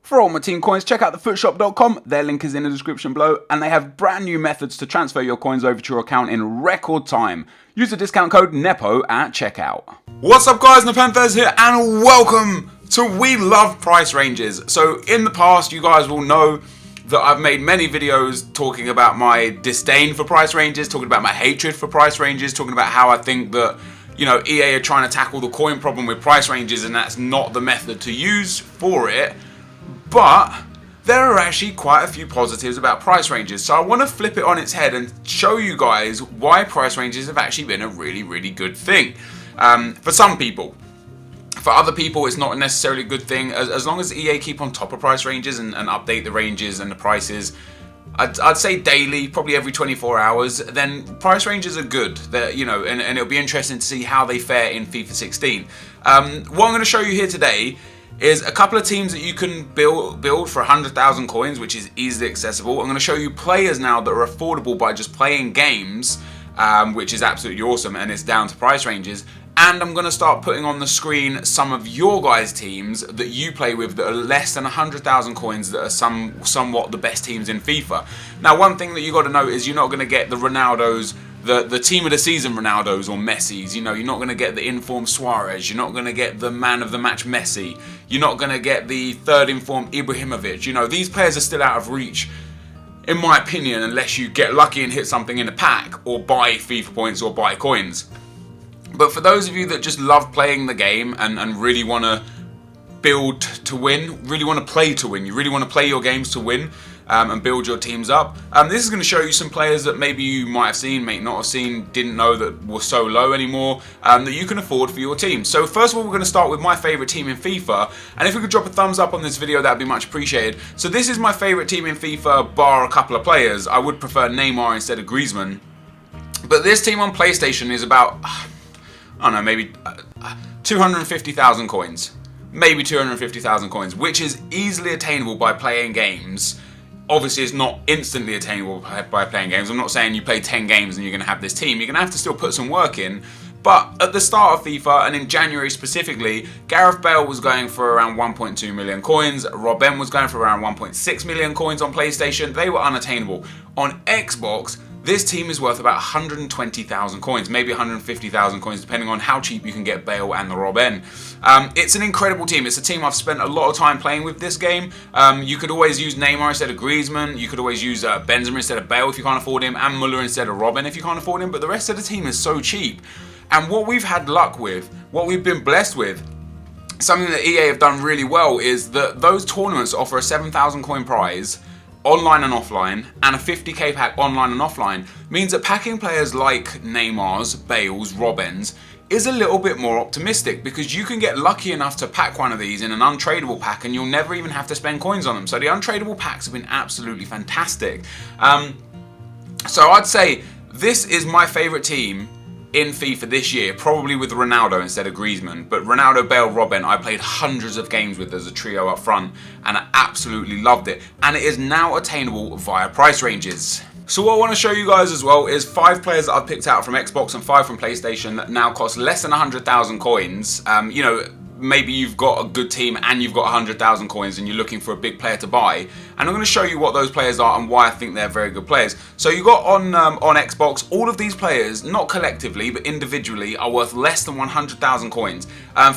For all my team coins, check out thefootshop.com. Their link is in the description below, and they have brand new methods to transfer your coins over to your account in record time. Use the discount code NEPO at checkout. What's up guys, NepentheZ here, and welcome to We Love Price Ranges. So in the past, you guys will know that I've made many videos talking about my disdain for price ranges, talking about my hatred for price ranges, talking about how I think that, you know, EA are trying to tackle the coin problem with price ranges and that's not the method to use for it. But there are actually quite a few positives about price ranges, so I want to flip it on its head and show you guys why price ranges have actually been a really good thing for some people. For other people, it's not necessarily a good thing. As long as EA keep on top of price ranges and update the ranges and the prices, I'd say daily, probably every 24 hours, then price ranges are good. You know, and it'll be interesting to see how they fare in FIFA 16. What I'm going to show you here today is a couple of teams that you can build for 100,000 coins, which is easily accessible. I'm going to show you players now that are affordable by just playing games, which is absolutely awesome, and it's down to price ranges. And I'm going to start putting on the screen some of your guys' teams that you play with that are less than 100,000 coins that are somewhat the best teams in FIFA. Now, one thing that you got to know is you're not going to get the Ronaldos, the team of the season Ronaldos or Messis. You know, you're not going to get the informed Suarez. You're not going to get the man of the match Messi. You're not going to get the third informed Ibrahimovic. You know, these players are still out of reach, in my opinion, unless you get lucky and hit something in a pack or buy FIFA points or buy coins. But for those of you that just love playing the game and really want to build to win, really want to play to win, you really want to play your games to win, and build your teams up. This is going to show you some players that maybe you might have seen, may not have seen, didn't know that were so low anymore, that you can afford for your team. So first of all, we're going to start with my favourite team in FIFA, and if we could drop a thumbs up on this video, that would be much appreciated. So this is my favourite team in FIFA, bar a couple of players. I would prefer Neymar instead of Griezmann. But this team on PlayStation is about, I don't know, maybe 250,000 coins. Maybe 250,000 coins, which is easily attainable by playing games. Obviously, it's not instantly attainable by playing games. I'm not saying you play 10 games and you're going to have this team. You're going to have to still put some work in. But at the start of FIFA, and in January specifically, Gareth Bale was going for around 1.2 million coins. Robben was going for around 1.6 million coins on PlayStation. They were unattainable. On Xbox, this team is worth about 120,000 coins, maybe 150,000 coins, depending on how cheap you can get Bale and the Robben. It's an incredible team. It's a team I've spent a lot of time playing with this game. You could always use Neymar instead of Griezmann. You could always use Benzema instead of Bale if you can't afford him, and Muller instead of Robben if you can't afford him. But the rest of the team is so cheap. And what we've had luck with, what we've been blessed with, something that EA have done really well, is that those tournaments offer a 7,000 coin prize, online and offline, and a 50k pack online and offline, means that packing players like Neymar's, Bale's, Robben's is a little bit more optimistic, because you can get lucky enough to pack one of these in an untradeable pack and you'll never even have to spend coins on them. So the untradeable packs have been absolutely fantastic. So I'd say this is my favourite team in FIFA this year, probably with Ronaldo instead of Griezmann. But Ronaldo, Bale, Robben, I played hundreds of games with as a trio up front, and I absolutely loved it. And it is now attainable via price ranges. So what I want to show you guys as well is 5 players that I've picked out from Xbox and 5 from PlayStation that now cost less than 100,000 coins. You know, maybe you've got a good team and you've got 100,000 coins and you're looking for a big player to buy. And I'm going to show you what those players are and why I think they're very good players. So you got on Xbox, all of these players, not collectively but individually, are worth less than 100,000 coins.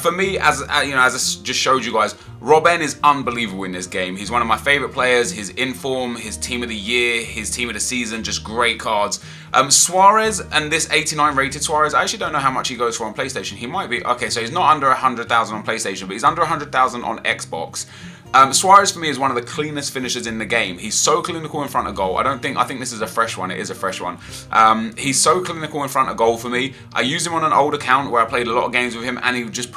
For me, as you know, as I just showed you guys, Robben is unbelievable in this game. He's one of my favourite players. His inform, his team of the year, his team of the season, just great cards. Suarez, and this 89 rated Suarez, I actually don't know how much he goes for on PlayStation. He might be, okay, so he's not under 100,000 on PlayStation, but he's under 100,000 on Xbox. Suarez for me is one of the cleanest finishers in the game. He's so clinical in front of goal. I think this is a fresh one. It is a fresh one. He's so clinical in front of goal for me. I used him on an old account where I played a lot of games with him, and he was just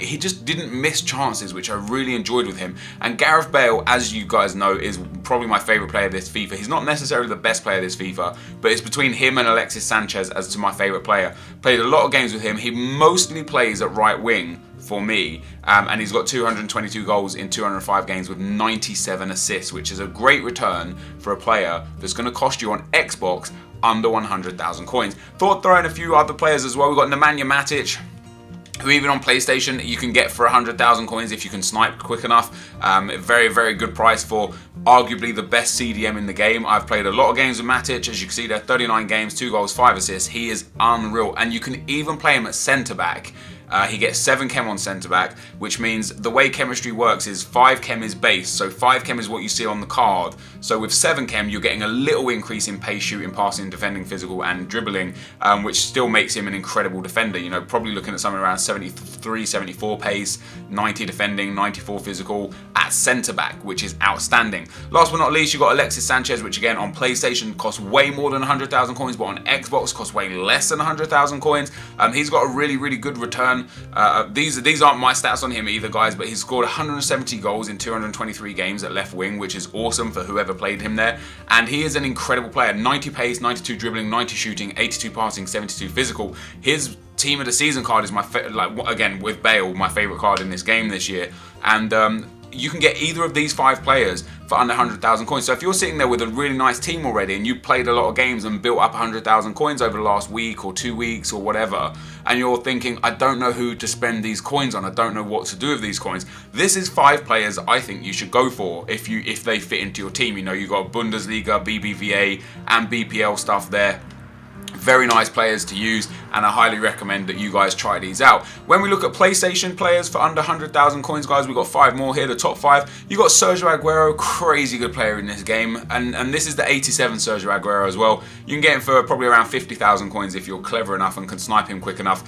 he just didn't miss chances, which I really enjoyed with him. And Gareth Bale, as you guys know, is probably my favourite player of this FIFA. He's not necessarily the best player of this FIFA, but it's between him and Alexis Sanchez as to my favourite player. Played a lot of games with him. He mostly plays at right wing for me, and he's got 222 goals in 205 games with 97 assists, which is a great return for a player that's going to cost you on Xbox under 100,000 coins. Thought throw in a few other players as well. We've got Nemanja Matic, who even on PlayStation you can get for 100,000 coins if you can snipe quick enough. A very, very good price for arguably the best CDM in the game. I've played a lot of games with Matic. As you can see there, 39 games, 2 goals, 5 assists. He is unreal. And you can even play him at centre-back. He gets 7 chem on centre-back, which means the way chemistry works is 5 chem is base, so 5 chem is what you see on the card. So with 7 chem, you're getting a little increase in pace, shooting, passing, defending, physical, and dribbling, which still makes him an incredible defender. You know, probably looking at something around 73, 74 pace, 90 defending, 94 physical at centre-back, which is outstanding. Last but not least, you've got Alexis Sanchez, which again on PlayStation costs way more than 100,000 coins, but on Xbox costs way less than 100,000 coins. He's got a really, really good return. These aren't my stats on him either, guys, but he's scored 170 goals in 223 games at left wing, which is awesome for whoever played him there. And he is an incredible player. 90 pace, 92 dribbling, 90 shooting, 82 passing, 72 physical. His team of the season card is my again with Bale, my favorite card in this game this year. And you can get either of these 5 players for under 100,000 coins. So if you're sitting there with a really nice team already and you played a lot of games and built up 100,000 coins over the last week or 2 weeks or whatever, and you're thinking, I don't know who to spend these coins on, I don't know what to do with these coins, this is 5 players I think you should go for if they fit into your team. You know, you've got Bundesliga, BBVA and BPL stuff there. Very nice players to use, and I highly recommend that you guys try these out. When we look at PlayStation players for under 100,000 coins, guys, we've got 5 more here, the top 5. You got Sergio Aguero, crazy good player in this game, and this is the 87 Sergio Aguero as well. You can get him for probably around 50,000 coins if you're clever enough and can snipe him quick enough.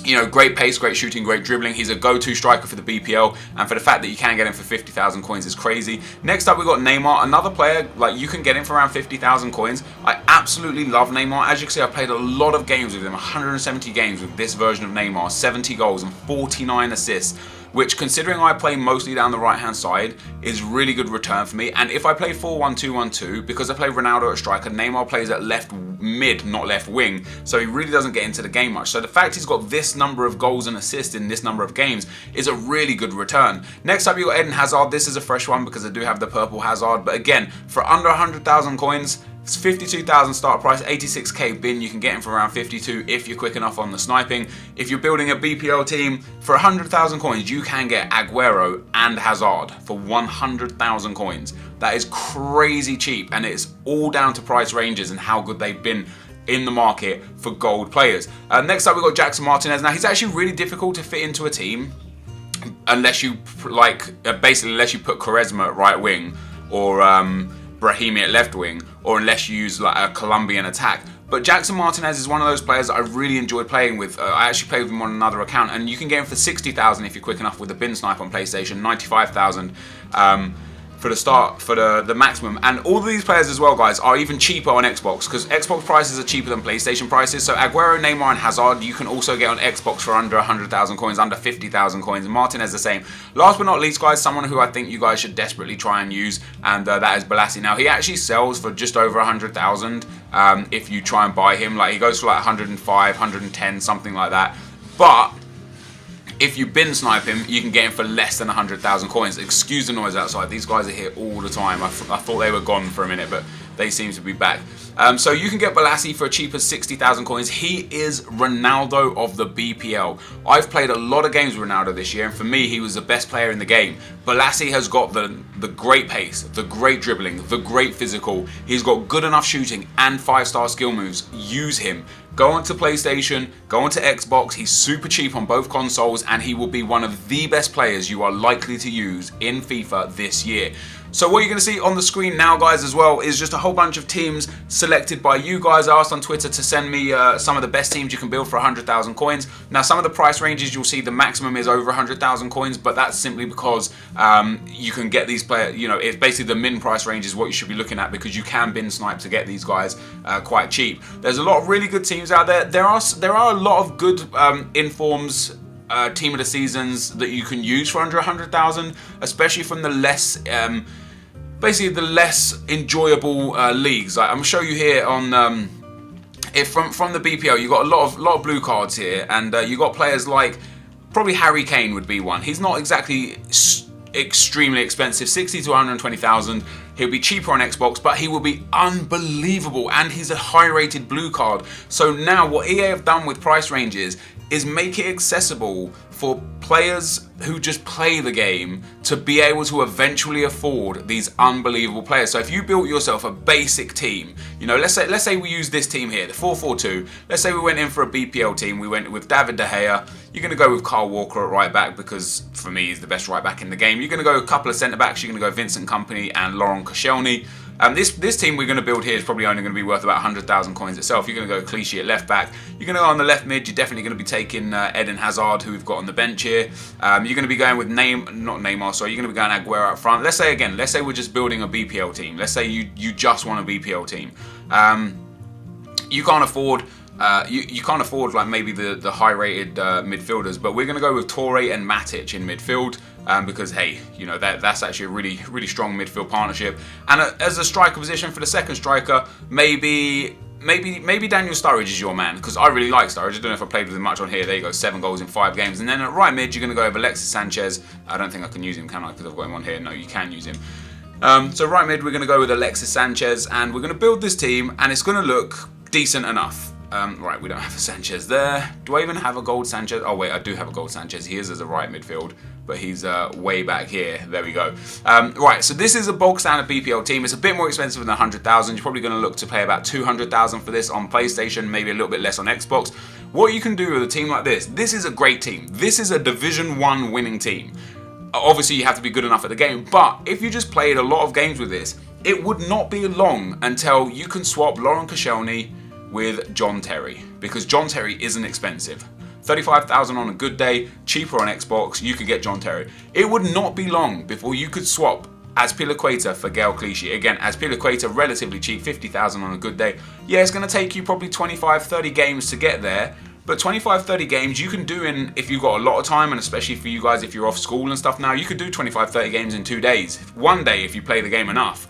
You know, great pace, great shooting, great dribbling. He's a go-to striker for the BPL, and for the fact that you can get him for 50,000 coins is crazy. Next up, we've got Neymar, another player, like you can get him for around 50,000 coins. I absolutely love Neymar. As you can see, I've played a lot of games with him, 170 games with this version of Neymar, 70 goals and 49 assists. Which, considering I play mostly down the right-hand side, is really good return for me. And if I play 4-1-2-1-2, because I play Ronaldo at striker, Neymar plays at left mid, not left wing, so he really doesn't get into the game much. So the fact he's got this number of goals and assists in this number of games is a really good return. Next up, you got Eden Hazard. This is a fresh one because I do have the purple Hazard, but again, for under 100,000 coins, it's 52,000 start price, 86k bin. You can get him for around 52 if you're quick enough on the sniping. If you're building a BPL team, for 100,000 coins, you can get Aguero and Hazard for 100,000 coins. That is crazy cheap, and it's all down to price ranges and how good they've been in the market for gold players. Next up, we've got Jackson Martinez. Now, he's actually really difficult to fit into a team unless you, basically, unless you put Quaresma at right wing or Brahimi at left wing, or unless you use like a Colombian attack. But Jackson Martinez is one of those players that I really enjoyed playing with. I actually played with him on another account, and you can get him for 60,000 if you're quick enough with the bin snipe on PlayStation, 95,000 for the start, for the maximum. And all of these players as well, guys, are even cheaper on Xbox, because Xbox prices are cheaper than PlayStation prices. So Aguero, Neymar and Hazard you can also get on Xbox for under 100,000 coins, under 50,000 coins. Martinez the same. Last but not least, guys, someone who I think you guys should desperately try and use, and that is Balassi. Now, he actually sells for just over 100,000 if you try and buy him. Like, he goes for like 105, 110, something like that. But if you bin snipe him, you can get him for less than 100,000 coins. Excuse the noise outside. These guys are here all the time. I thought they were gone for a minute, but they seem to be back. So you can get Balassi for as cheap as 60,000 coins. He is Ronaldo of the BPL. I've played a lot of games with Ronaldo this year, and for me, he was the best player in the game. Balassi has got the great pace, the great dribbling, the great physical. He's got good enough shooting and 5-star skill moves. Use him. Go onto PlayStation, go onto Xbox. He's super cheap on both consoles, and he will be one of the best players you are likely to use in FIFA this year. So what you're going to see on the screen now, guys, as well, is just a whole bunch of teams selected by you guys. I asked on Twitter to send me some of the best teams you can build for 100,000 coins. Now, some of the price ranges, you'll see the maximum is over 100,000 coins, but that's simply because you can get these players, you know, it's basically the min price range is what you should be looking at, because you can bin snipe to get these guys quite cheap. There's a lot of really good teams out there. There are a lot of good informs team of the seasons that you can use for under 100,000, especially from the less basically the less enjoyable leagues. Like, I'm gonna show you here on from the BPL. You got a lot of blue cards here, and you got players like probably Harry Kane would be one. He's not exactly extremely expensive, 60 to 120,000. He'll be cheaper on Xbox, but he will be unbelievable, and he's a high-rated blue card. So now what EA have done with price ranges is make it accessible for players who just play the game to be able to eventually afford these unbelievable players. So if you built yourself a basic team, you know, let's say we use this team here, the 4-4-2. Let's say we went in for a BPL team. We went with David De Gea. You're going to go with Kyle Walker at right back because for me he's the best right back in the game. You're going to go a couple of centre backs. You're going to go Vincent Kompany and Laurent Koscielny. This team we're going to build here is probably only going to be worth about 100,000 coins itself. You're going to go Clichy at left back. You're going to go on the left mid. You're definitely going to be taking Eden Hazard, who we've got on the bench here. You're going to be going with You're going to be going Aguero up front. Let's say we're just building a BPL team. Let's say you just want a BPL team. You can't afford. You can't afford like maybe the high-rated midfielders, but we're going to go with Torre and Matic in midfield because hey, you know that's actually a really strong midfield partnership. And as a striker position for the second striker, maybe Daniel Sturridge is your man because I really like Sturridge. I don't know if I played with him much on here. There you go, 7 goals in 5 games. And then at right mid, you're going to go with Alexis Sanchez. I don't think I can use him, can I? Because I've got him on here. No, you can use him. So right mid, we're going to go with Alexis Sanchez, and we're going to build this team, and it's going to look decent enough. Right, we don't have a Sanchez there. Do I even have a gold Sanchez? Oh wait, I do have a gold Sanchez. He is as a right midfield, but he's way back here. There we go. Right, so this is a bulk standard BPL team. It's a bit more expensive than 100,000. You're probably going to look to pay about 200,000 for this on PlayStation, maybe a little bit less on Xbox. What you can do with a team like this is a great team. This is a Division 1 winning team. Obviously, you have to be good enough at the game, but if you just played a lot of games with this, it would not be long until you can swap Laurent Koscielny with John Terry, because John Terry isn't expensive. 35,000 on a good day, cheaper on Xbox, you could get John Terry. It would not be long before you could swap Azpilicueta for Gael Clichy. Again, Azpilicueta relatively cheap, 50,000 on a good day. Yeah, it's going to take you probably 25-30 games to get there, but 25-30 games you can do in, if you've got a lot of time, and especially for you guys if you're off school and stuff now, you could do 25-30 games in 2 days. One day if you play the game enough.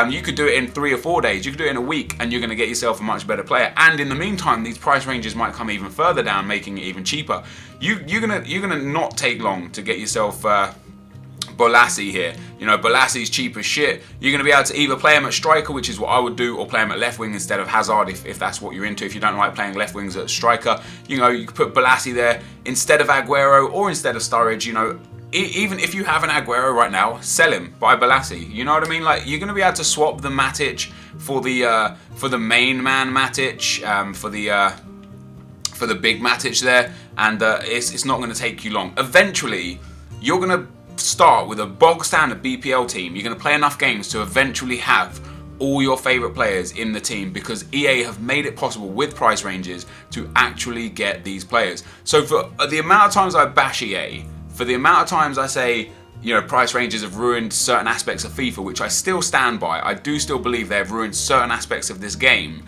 You could do it in 3 or 4 days, you could do it in a week, and you're going to get yourself a much better player. And in the meantime, these price ranges might come even further down, making it even cheaper. You're gonna not take long to get yourself Bolasie here. You know, Bolassie's cheap as shit. You're going to be able to either play him at striker, which is what I would do, or play him at left wing instead of Hazard if that's what you're into. If you don't like playing left wings at striker, you know, you could put Bolasie there instead of Aguero or instead of Sturridge, you know. Even if you have an Aguero right now, sell him, buy Bolasie. You know what I mean? Like, you're going to be able to swap the Matic for the main man Matic, for the big Matic there, and it's not going to take you long. Eventually, you're going to start with a bog standard BPL team. You're going to play enough games to eventually have all your favorite players in the team, because EA have made it possible with price ranges to actually get these players. So for the amount of times I bash EA, for the amount of times I say, you know, price ranges have ruined certain aspects of FIFA, which I still stand by. I do still believe they have ruined certain aspects of this game.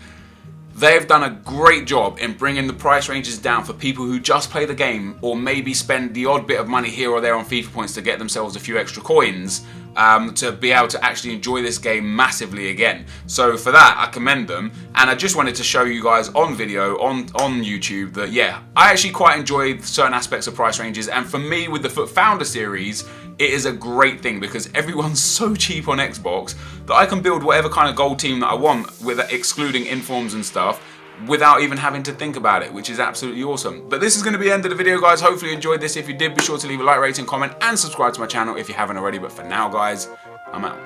They've done a great job in bringing the price ranges down for people who just play the game, or maybe spend the odd bit of money here or there on FIFA points to get themselves a few extra coins, to be able to actually enjoy this game massively again. So for that, I commend them, and I just wanted to show you guys on video, on YouTube, that yeah, I actually quite enjoy certain aspects of price ranges, and for me with the Foot Founder series, it is a great thing because everyone's so cheap on Xbox that I can build whatever kind of gold team that I want, with excluding informs and stuff, without even having to think about it, which is absolutely awesome. But this is going to be the end of the video, guys. Hopefully you enjoyed this. If you did, be sure to leave a like, rating, comment, and subscribe to my channel if you haven't already. But for now, guys, I'm out.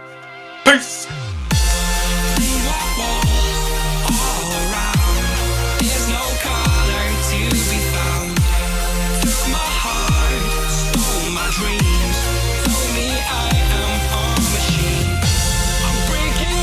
Peace!